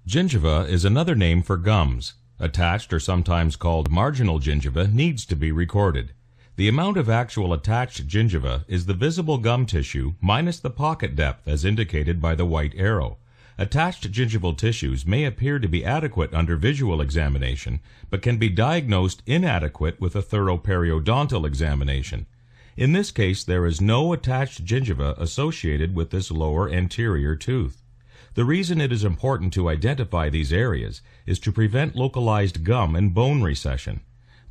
Gingiva is another name for gums. Attached or sometimes called marginal gingiva needs to be recorded. The amount of actual attached gingiva is the visible gum tissue minus the pocket depth as indicated by the white arrow. Attached gingival tissues may appear to be adequate under visual examination, but can be diagnosed inadequate with a thorough periodontal examination. In this case, there is no attached gingiva associated with this lower anterior tooth. The reason it is important to identify these areas is to prevent localized gum and bone recession.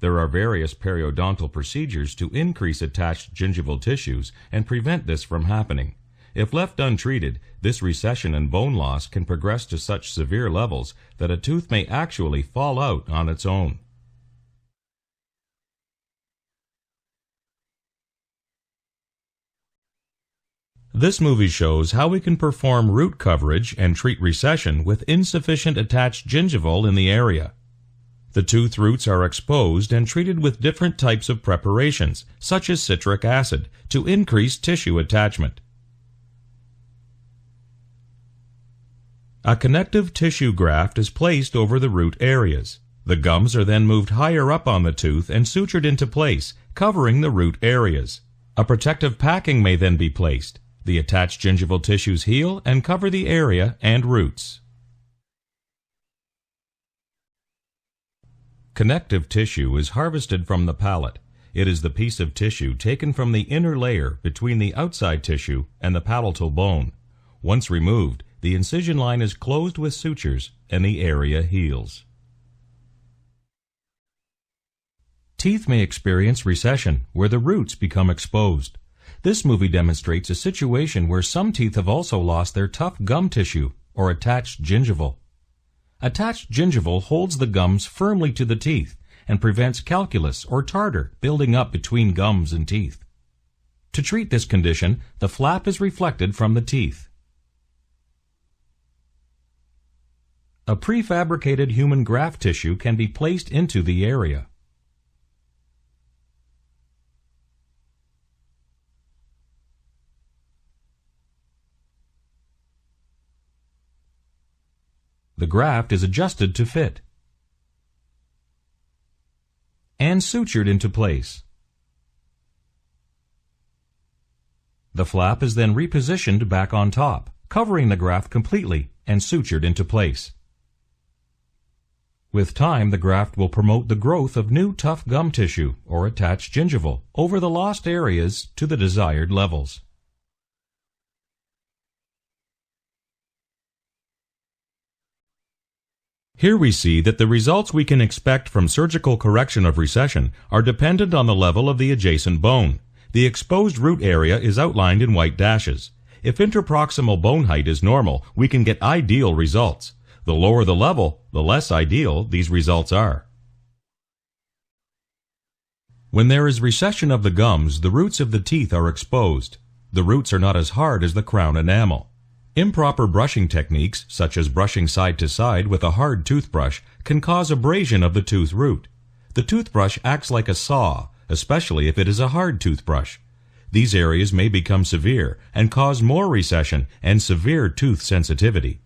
There are various periodontal procedures to increase attached gingival tissues and prevent this from happening. If left untreated, this recession and bone loss can progress to such severe levels that a tooth may actually fall out on its own. This movie shows how we can perform root coverage and treat recession with insufficient attached gingival in the area. The tooth roots are exposed and treated with different types of preparations, such as citric acid, to increase tissue attachment. A connective tissue graft is placed over the root areas. The gums are then moved higher up on the tooth and sutured into place, covering the root areas. A protective packing may then be placed. The attached gingival tissues heal and cover the area and roots. Connective tissue is harvested from the palate. It is the piece of tissue taken from the inner layer between the outside tissue and the palatal bone. Once removed, the incision line is closed with sutures and the area heals. Teeth may experience recession where the roots become exposed. This movie demonstrates a situation where some teeth have also lost their tough gum tissue or attached gingival. Attached gingival holds the gums firmly to the teeth and prevents calculus or tartar building up between gums and teeth. To treat this condition, the flap is reflected from the teeth. A prefabricated human graft tissue can be placed into the area. The graft is adjusted to fit and sutured into place. The flap is then repositioned back on top, covering the graft completely and sutured into place. With time, the graft will promote the growth of new tough gum tissue or attached gingival over the lost areas to the desired levels. Here we see that the results we can expect from surgical correction of recession are dependent on the level of the adjacent bone. The exposed root area is outlined in white dashes. If interproximal bone height is normal, we can get ideal results. The lower the level, the less ideal these results are. When there is recession of the gums, the roots of the teeth are exposed. The roots are not as hard as the crown enamel. Improper brushing techniques, such as brushing side to side with a hard toothbrush, can cause abrasion of the tooth root. The toothbrush acts like a saw, especially if it is a hard toothbrush. These areas may become severe and cause more recession and severe tooth sensitivity.